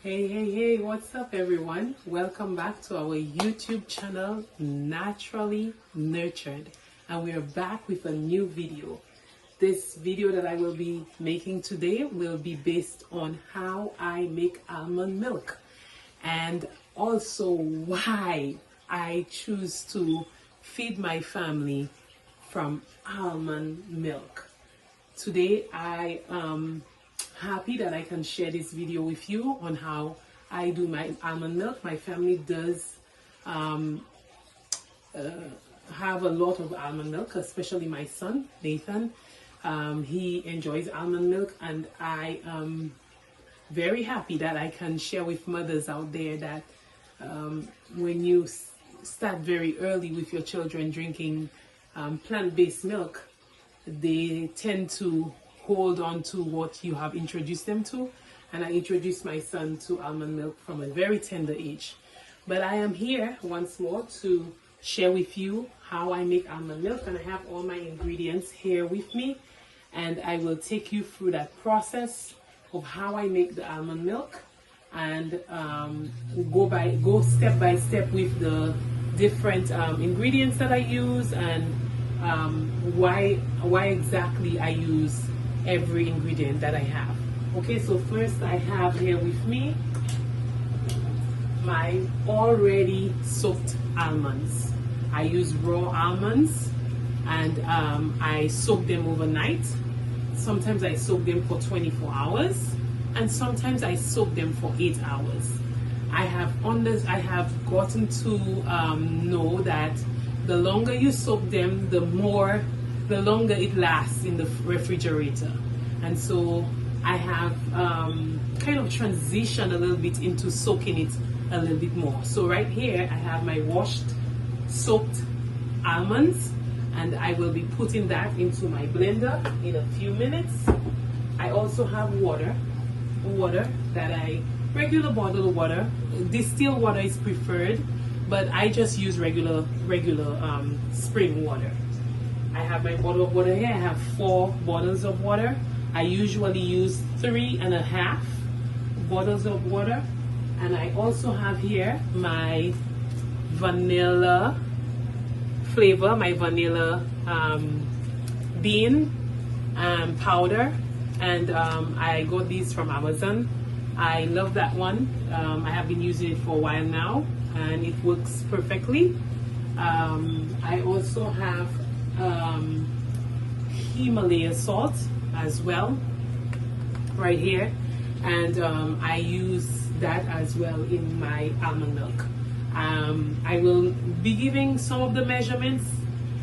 Hey, what's up everyone? Welcome back to our YouTube channel, Naturally Nurtured. And we are back with a new video. This video that I will be making today will be based on how I make almond milk and also why I choose to feed my family from almond milk. Today I am happy that I can share this video with you on how I do my almond milk. My family does have a lot of almond milk, especially my son Nathan. He enjoys almond milk, and I am very happy that I can share with mothers out there that when you start very early with your children drinking plant-based milk, they tend to hold on to what you have introduced them to. And I introduced my son to almond milk from a very tender age. But I am here once more to share with you how I make almond milk, and I have all my ingredients here with me, and I will take you through that process of how I make the almond milk, and go step by step with the different ingredients that I use, and why exactly I use every ingredient that I have. Okay, so first I have here with me my already soaked almonds. I use raw almonds, and I soak them overnight. Sometimes I soak them for 24 hours, and sometimes I soak them for 8 hours. I have gotten to know that the longer you soak them, the longer it lasts in the refrigerator. And so I have kind of transitioned a little bit into soaking it a little bit more. So right here I have my washed, soaked almonds, and I will be putting that into my blender in a few minutes. I also have water that regular bottled water. Distilled water is preferred, but I just use regular spring water. I have my bottle of water here. I have 4 bottles of water. I usually use 3.5 bottles of water. And I also have here my vanilla flavor, my vanilla bean powder. And I got these from Amazon. I love that one. I have been using it for a while now, and it works perfectly. I also have Himalaya salt as well right here, and I use that as well in my almond milk. I will be giving some of the measurements.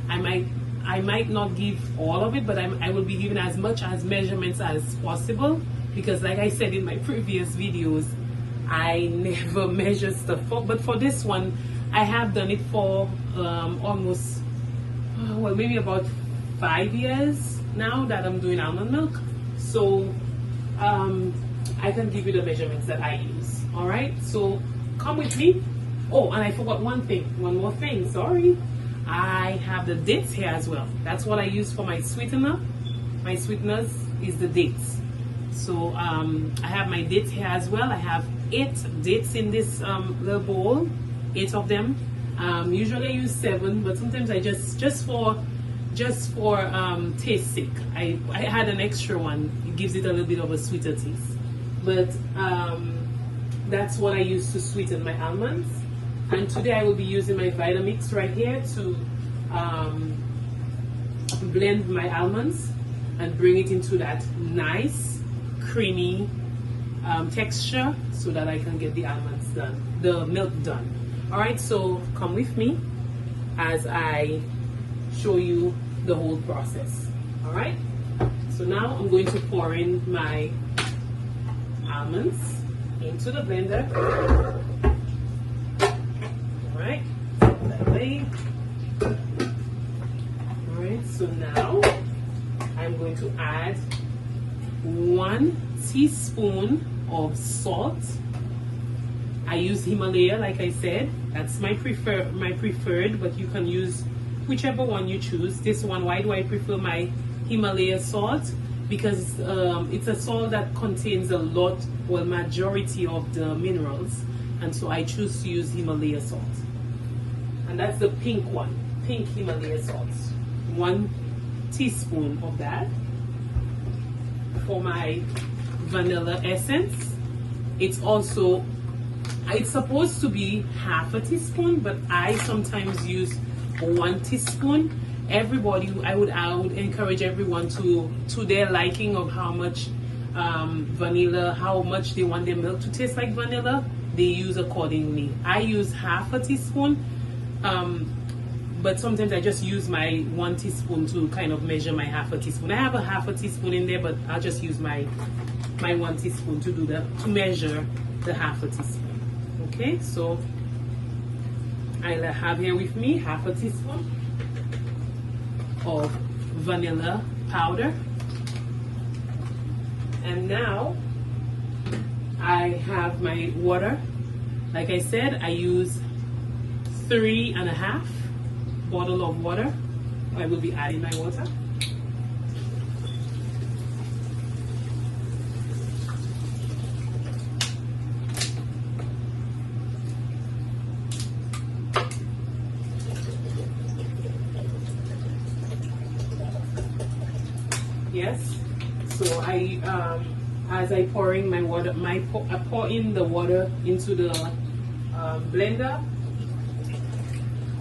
I might not give all of it, but I will be giving as much as measurements as possible, because like I said in my previous videos, I never measure stuff. But for this one, I have done it for almost, well, maybe about 5 years now that I'm doing almond milk. So I can give you the measurements that I use. All right, so come with me. Oh, and I forgot one more thing, sorry. I have the dates here as well. That's what I use for my sweetener. My sweeteners is the dates. So I have my dates here as well. I have 8 dates in this little bowl, 8 of them. Usually I use 7, but sometimes I just for taste sake, I had an extra one. It gives it a little bit of a sweeter taste. But that's what I use to sweeten my almonds. And today I will be using my Vitamix right here to blend my almonds and bring it into that nice creamy texture, so that I can get the almonds done, the milk done. All right, so come with me as I show you the whole process. All right, so now I'm going to pour in my almonds into the blender. All right, that way. All right, so now I'm going to add 1 teaspoon of salt. I use Himalaya, like I said. That's my preferred, but you can use whichever one you choose. This one, why do I prefer my Himalaya salt? because it's a salt that contains a lot, well, majority of the minerals, and so I choose to use Himalaya salt. And that's the pink one, pink Himalaya salt. 1 teaspoon of that. For my vanilla essence, it's supposed to be half a teaspoon, but I sometimes use 1 teaspoon. Everybody, I would encourage everyone to their liking of how much vanilla, how much they want their milk to taste like vanilla, they use accordingly. I use half a teaspoon, but sometimes I just use my 1 teaspoon to kind of measure my half a teaspoon. I have a half a teaspoon in there, but I'll just use my 1 teaspoon to measure the half a teaspoon. Okay, so I'll have here with me half a teaspoon of vanilla powder, and now I have my water. Like I said, I use 3.5 bottle of water. I will be adding my water. Yes, so as I pour in my water, I pour in the water into the blender.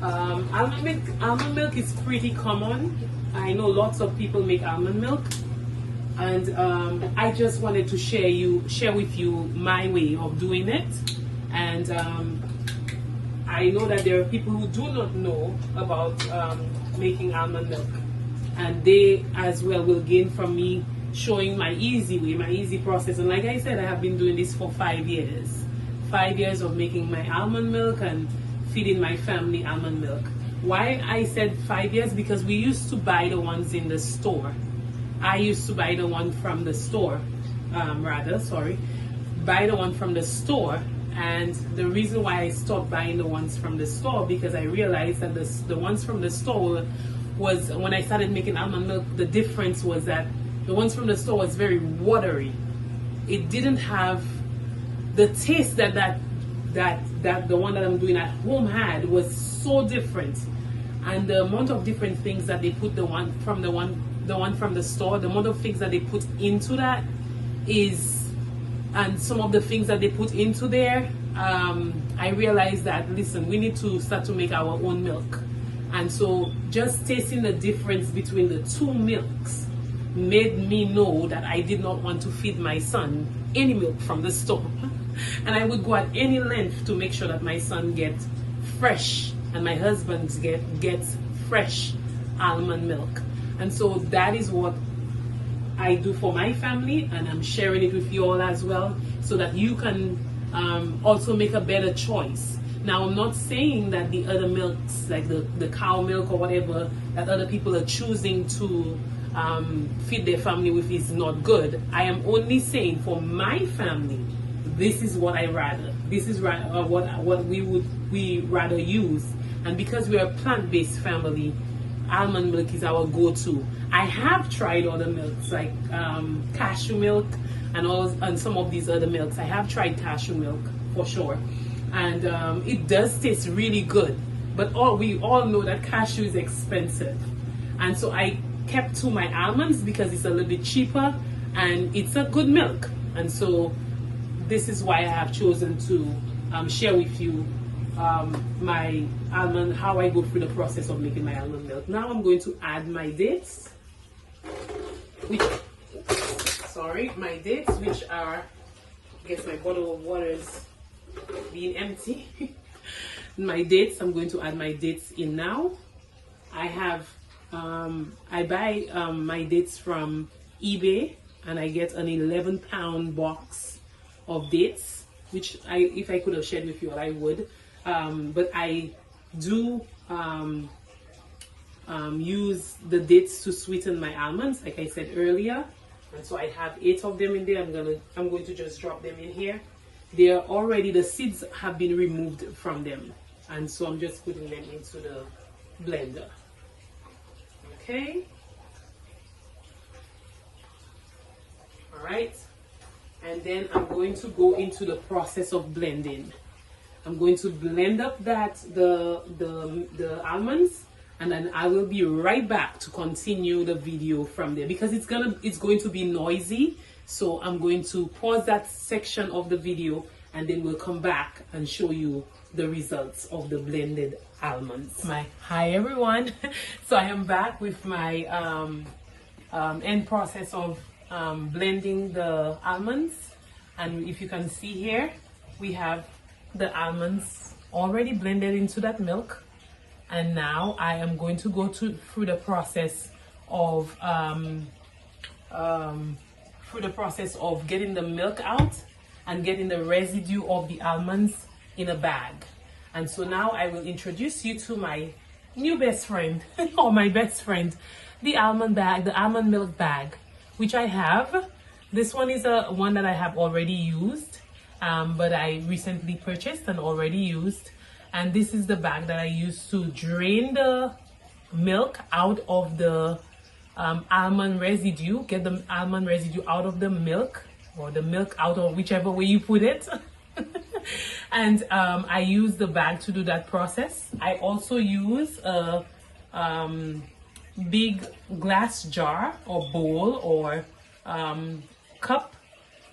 Almond milk is pretty common. I know lots of people make almond milk, and I just wanted to share with you my way of doing it. And I know that there are people who do not know about making almond milk, and they as well will gain from me showing my easy way, my easy process. And like I said, I have been doing this for 5 years. 5 years of making my almond milk and feeding my family almond milk. Why I said 5 years? Because we used to buy the ones in the store. I used to buy the one from the store, buy the one from the store. And the reason why I stopped buying the ones from the store, because I realized that the ones from the store was, when I started making almond milk, the difference was that the ones from the store was very watery. It didn't have the taste that the one that I'm doing at home had. Was so different, and the amount of different things that they put the one from the store, the amount of things that they put into that is, and some of the things that they put into there, I realized that, listen, we need to start to make our own milk. And so just tasting the difference between the two milks made me know that I did not want to feed my son any milk from the store. And I would go at any length to make sure that my son gets fresh and my husband gets fresh almond milk. And so that is what I do for my family, and I'm sharing it with you all as well, so that you can also make a better choice. Now, I'm not saying that the other milks, like the cow milk or whatever that other people are choosing to feed their family with, is not good. I am only saying for my family, this is what I rather. This is what we rather use. And because we are a plant-based family, almond milk is our go-to. I have tried other milks like cashew milk and some of these other milks. I have tried cashew milk for sure, and it does taste really good. But we all know that cashew is expensive, and so I kept to my almonds because it's a little bit cheaper and it's a good milk. And so this is why I have chosen to share with you my almond, how I go through the process of making my almond milk. Now I'm going to add my dates, which are, I guess my bottle of water is being empty. My dates, I'm going to add my dates in now. I have, I buy my dates from eBay, and I get an 11-pound box of dates, which if I could have shared with you all, I would. But I do use the dates to sweeten my almonds, like I said earlier. And so I have 8 of them in there. I'm going to just drop them in here. They are already, the seeds have been removed from them, and so I'm just putting them into the blender. Okay. All right, and then I'm going to go into the process of blending. I'm going to blend up the almonds, and then I will be right back to continue the video from there, because it's going to be noisy. So I'm going to pause that section of the video, and then we'll come back and show you the results of the blended almonds. Hi everyone. So I am back with my end process of blending the almonds, and if you can see here, we have the almonds already blended into that milk, and now I am going to go through the process of getting the milk out and getting the residue of the almonds in a bag. And so now I will introduce you to my new best friend or my best friend, the almond bag, the almond milk bag, which I have. This one is one that I have already used, but I recently purchased and already used. And this is the bag that I use to drain the milk out of the almond residue, get the almond residue out of the milk, or the milk out of whichever way you put it. And I use the bag to do that process. I also use a big glass jar or bowl or cup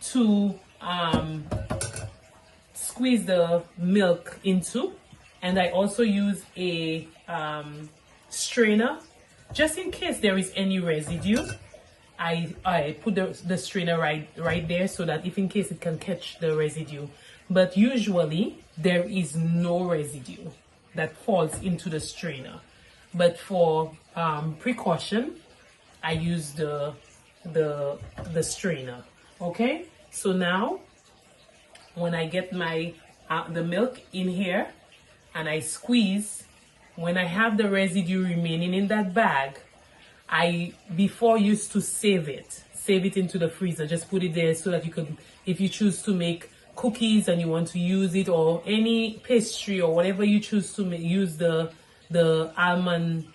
to squeeze the milk into, and I also use a strainer just in case there is any residue. I put the strainer right there so that if in case it can catch the residue, but usually there is no residue that falls into the strainer. But for precaution, I use the strainer. Okay, so now when I get my the milk in here and I squeeze, when I have the residue remaining in that bag, I before used to save it into the freezer. Just put it there so that you could, if you choose to make cookies and you want to use it, or any pastry or whatever you choose to use the almond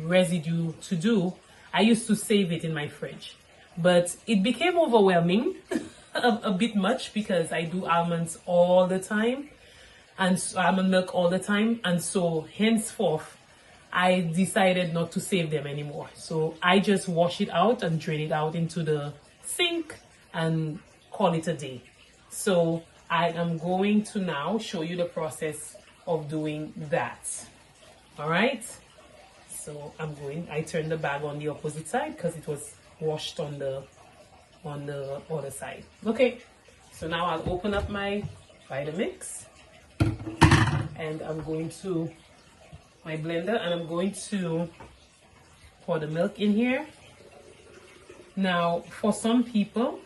residue to do, I used to save it in my fridge. But it became overwhelming a bit much, because I do almonds all the time and almond milk all the time, and so henceforth I decided not to save them anymore. So I just wash it out and drain it out into the sink and call it a day. So I am going to now show you the process of doing that. All right, so I turned the bag on the opposite side because it was washed on the other side. Okay, so now I'll open up my Vitamix, and I'm going to my blender, and I'm going to pour the milk in here. Now for some people,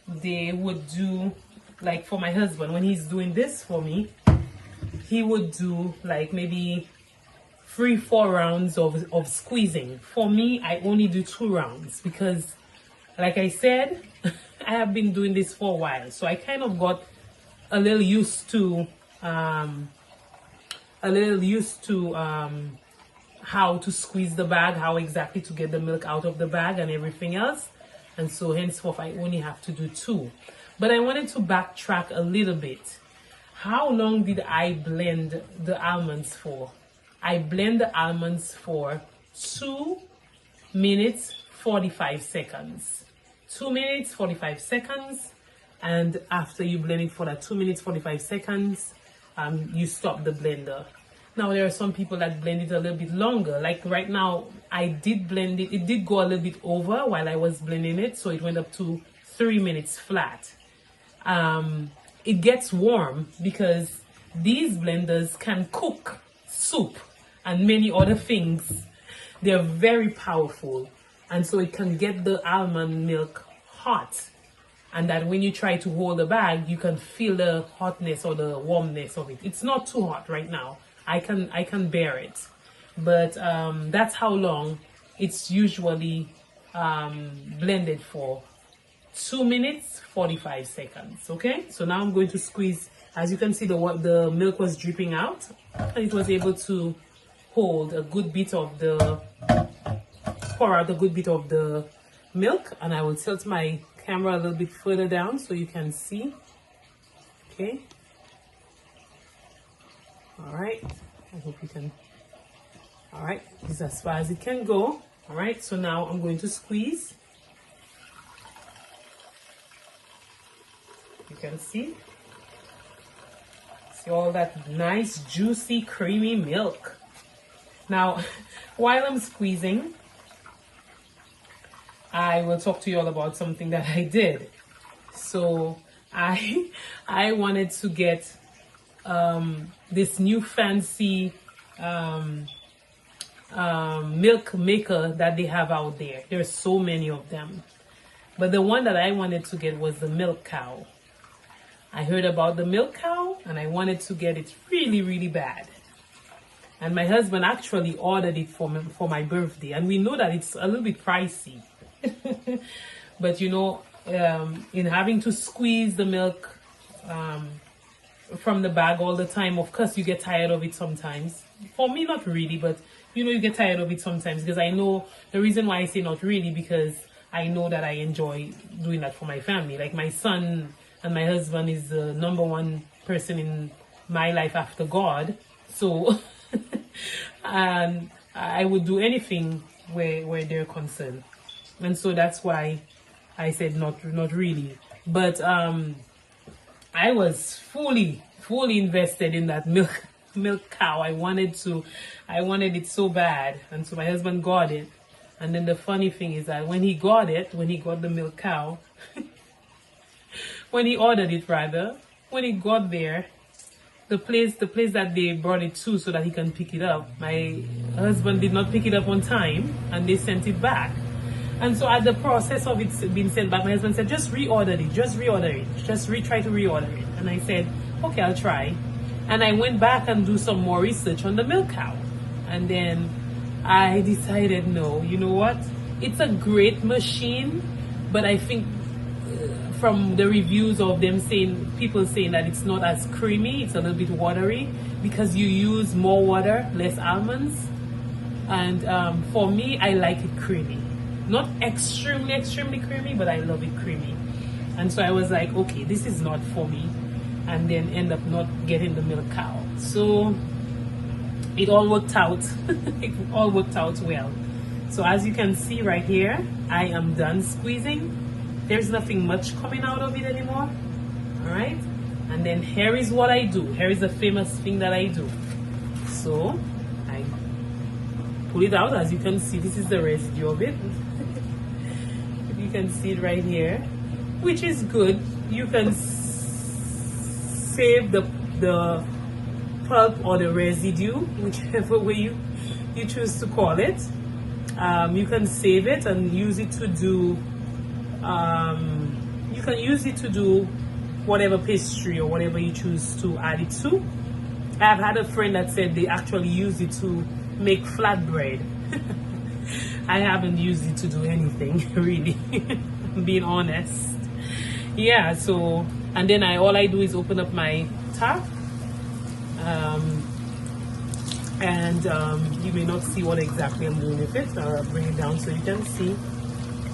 they would do, like for my husband, when he's doing this for me, he would do like maybe 3-4 rounds of squeezing. For me, I only do 2 rounds because, like I said, I have been doing this for a while, so I kind of got a little used to how to squeeze the bag, how exactly to get the milk out of the bag and everything else. And so henceforth I only have to do 2. But I wanted to backtrack a little bit. How long did I blend the almonds for? I blend the almonds for 2 minutes 45 seconds. 2 minutes 45 seconds, and after you blend it for that 2 minutes 45 seconds, you stop the blender. Now there are some people that blend it a little bit longer. Like right now, I did blend it. It did go a little bit over while I was blending it, so it went up to 3 minutes flat. It gets warm because these blenders can cook soup and many other things. They're very powerful, and so it can get the almond milk hot, and that when you try to hold the bag, you can feel the hotness or the warmness of it. It's not too hot right now. I can bear it, but that's how long it's usually blended for. 2 minutes 45 seconds. Okay, so now I'm going to squeeze. As you can see, the milk was dripping out, and it was able to hold a good bit of the, pour out a good bit of the milk, and I will tilt my camera a little bit further down so you can see. Okay. All right. I hope you can. All right. This is as far as it can go. All right. So now I'm going to squeeze. You can see. See all that nice, juicy, creamy milk. Now, while I'm squeezing, I will talk to you all about something that I did. So I wanted to get this new fancy milk maker that they have out there. There's so many of them, but the one that I wanted to get was the milk cow. I heard about the milk cow and I wanted to get it really, really bad. And my husband actually ordered it for my birthday, and we know that it's a little bit pricey. But you know, in having to squeeze the milk from the bag all the time, of course you get tired of it sometimes. For me, not really, but you know, you get tired of it sometimes, because I know the reason why I say not really, because I know that I enjoy doing that for my family. Like my son and my husband is the #1 person in my life after God. So and I would do anything where they're concerned. And so that's why I said not really. But I was fully invested in that milk cow. I wanted it so bad, and so my husband got it. And then the funny thing is that when he got the milk cow, when he ordered it rather, when he got there, the place that they brought it to so that he can pick it up, my husband did not pick it up on time, and they sent it back. And so at the process of it being sent back, my husband said, just reorder it, try to reorder it. And I said, okay, I'll try. And I went back and do some more research on the milk cow. And then I decided, no, you know what? It's a great machine, but I think from the reviews of them people saying that it's not as creamy, it's a little bit watery, because you use more water, less almonds. And for me, I like it creamy. Not extremely creamy, but I love it creamy. And so I was like, okay, this is not for me. And then end up not getting the milk cow. So it all worked out. It all worked out well. So as you can see right here, I am done squeezing. There's nothing much coming out of it anymore. All right. And then here is what I do. Here is the famous thing that I do. So I pull it out. As you can see, this is the residue of it. You can see it right here, which is good. You can save the pulp or the residue, whichever way you choose to call it. You can save it and use it to do whatever pastry or whatever you choose to add it to. I've had a friend that said they actually use it to make flatbread. I haven't used it to do anything really, being honest. Yeah, so and then all I do is open up my tap, and you may not see what exactly I'm doing with it. I'll bring it down so you can see.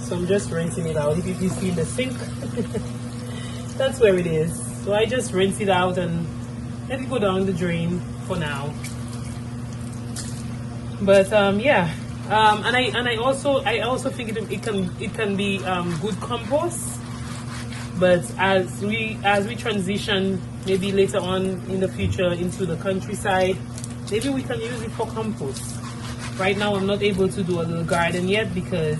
So I'm just rinsing it out. If you see in the sink, that's where it is. So I just rinse it out and let it go down the drain for now. But yeah, and I also think it can be good compost. But as we transition maybe later on in the future into the countryside, maybe we can use it for compost. Right now I'm not able to do a little garden yet because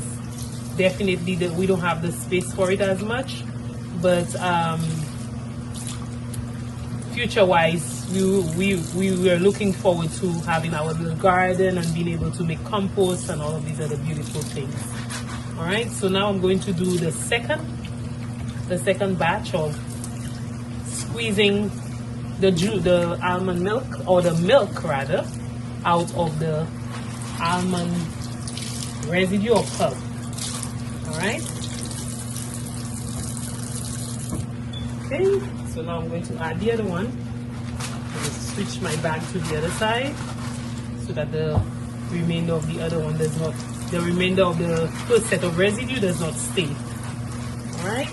definitely we don't have the space for it as much. But future wise, we were looking forward to having our little garden and being able to make compost and all of these other beautiful things. All right, so now I'm going to do the second batch of squeezing the almond milk, or the milk rather, out of the almond residue or pulp. All right. Okay, so now I'm going to add the other one. I'm going to switch my bag to the other side so that the remainder of the other one does not the remainder of the first set of residue does not stay. Alright.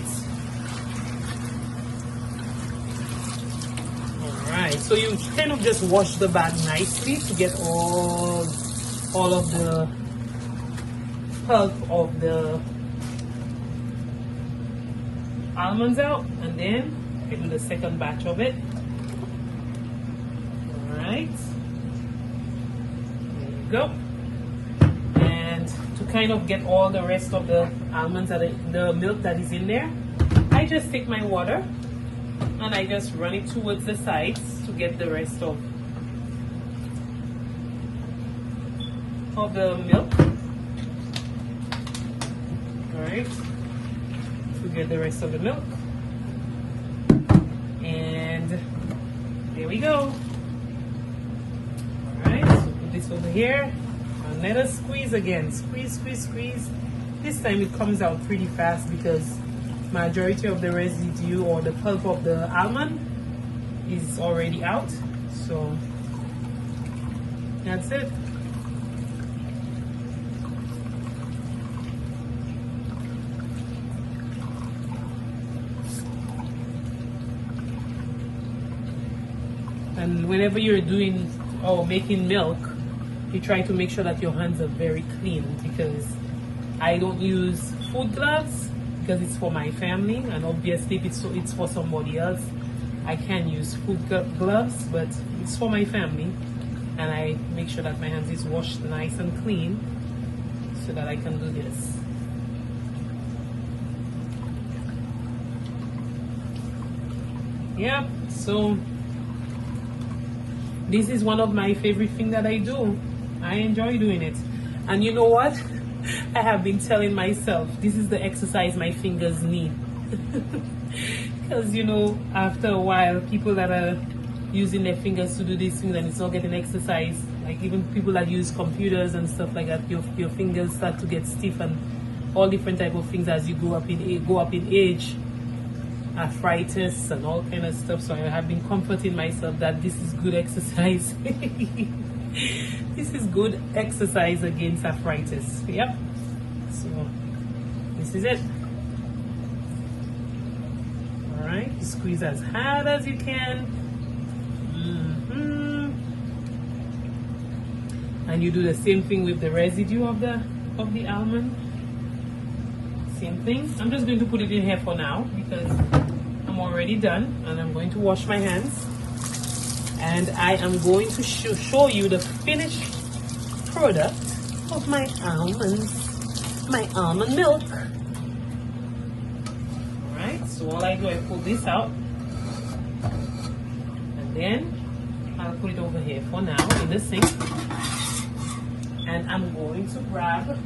Alright, so you kind of just wash the bag nicely to get all of the pulp of the almonds out, and then you do the second batch of it. Alright, there you go. And to kind of get all the rest of the almonds and the milk that is in there, I just take my water and I just run it towards the sides to get the rest of the milk. Alright, to get the rest of the milk. And there we go. Alright, so put this over here and let us squeeze again. Squeeze, squeeze, squeeze. This time it comes out pretty fast because majority of the residue or the pulp of the almond is already out. So that's it. And whenever you're doing or making milk, you try to make sure that your hands are very clean, because I don't use food gloves because it's for my family, and obviously if it's for somebody else, I can use food gloves, but it's for my family, and I make sure that my hands is washed nice and clean so that I can do this. Yeah, so this is one of my favorite things that I do. I enjoy doing it. And you know what? I have been telling myself this is the exercise my fingers need. Because, you know, after a while, people that are using their fingers to do these things and it's not getting exercise, like even people that use computers and stuff like that, your fingers start to get stiff and all different type of things as you go up in age. Arthritis and all kind of stuff. So I have been comforting myself that this is good exercise. This is good exercise against arthritis. Yep. So this is it. All right, you squeeze as hard as you can. And you do the same thing with the residue of the almond. Same thing. I'm just going to put it in here for now because I'm already done, and I'm going to wash my hands, and I am going to show you the finished product of my almonds, my almond milk. Alright, so all I do, I pull this out, and then I'll put it over here for now in the sink, and I'm going to grab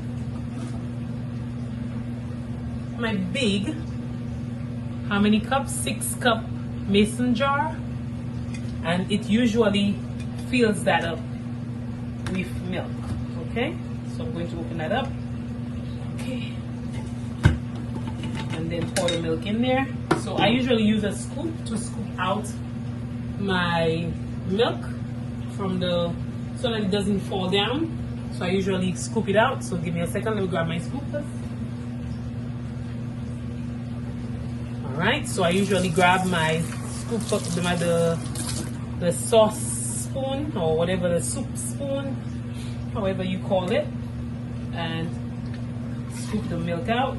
my big, how many cups? 6 cup mason jar, and it usually fills that up with milk. Okay, so I'm going to open that up. Okay, and then pour the milk in there. So I usually use a scoop to scoop out my milk from so that it doesn't fall down. So I usually scoop it out. So give me a second, let me grab my scoop first. Alright, so I usually grab my scoop up the sauce spoon or whatever, the soup spoon, however you call it, and scoop the milk out.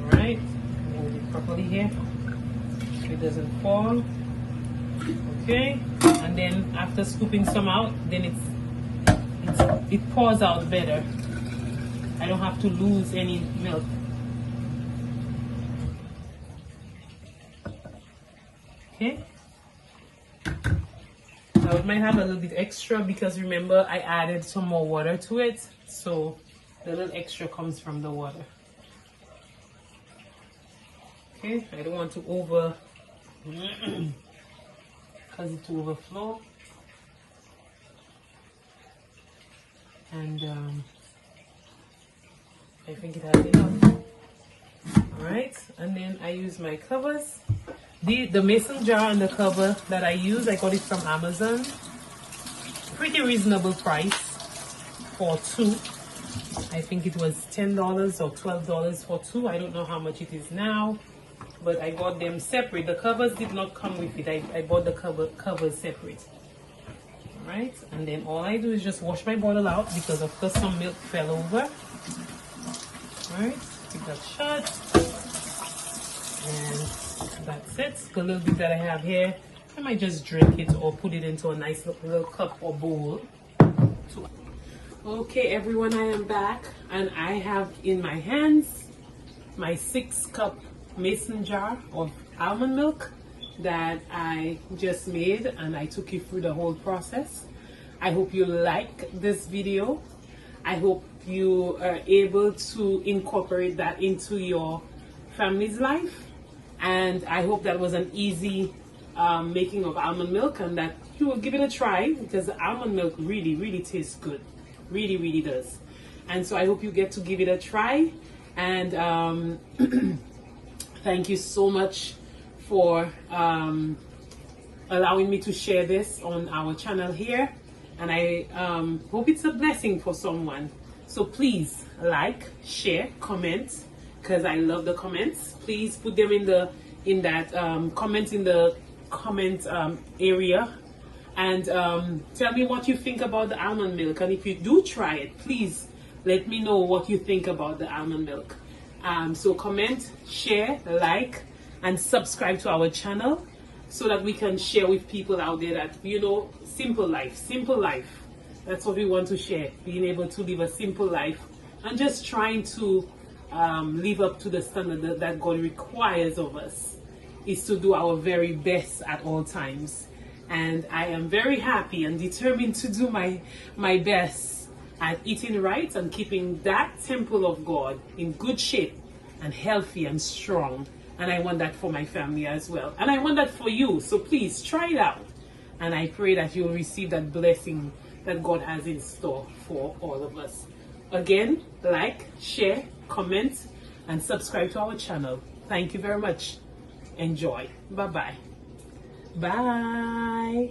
Alright, hold it properly here so it doesn't fall. Okay, and then after scooping some out, then it pours out better. I don't have to lose any milk. Okay. Now it might have a little bit extra because remember I added some more water to it, so the little extra comes from the water. Okay, I don't want to cause it to overflow. And I think it has enough. Alright, and then I use my covers The mason jar and the cover that I use, I got it from Amazon. Pretty reasonable price for two. I think it was $10 or $12 for two. I don't know how much it is now, but I got them separate. The covers did not come with it. I bought the covers separate. All right, and then all I do is just wash my bottle out because of course some milk fell over. All right, keep that shut. And that's it. The little bit that I have here, I might just drink it or put it into a nice little cup or bowl. Okay, everyone, I am back and I have in my hands my 6-cup mason jar of almond milk that I just made, and I took you through the whole process. I hope you like this video. I hope you are able to incorporate that into your family's life. And I hope that was an easy making of almond milk, and that you will give it a try, because the almond milk really, really tastes good. Really, really does. And so I hope you get to give it a try. And thank you so much for allowing me to share this on our channel here. And I hope it's a blessing for someone. So please like, share, comment, because I love the comments. Please put them in the comment area, and tell me what you think about the almond milk. And if you do try it, please let me know what you think about the almond milk. So comment, share, like, and subscribe to our channel so that we can share with people out there that, you know, simple life. That's what we want to share, being able to live a simple life and just trying to live up to the standard that God requires of us, is to do our very best at all times. And I am very happy and determined to do my best at eating right and keeping that temple of God in good shape and healthy and strong. And I want that for my family as well. And I want that for you. So please try it out. And I pray that you'll receive that blessing that God has in store for all of us. Again, like, share, comment, and subscribe to our channel. Thank you very much. Enjoy. Bye-bye. Bye.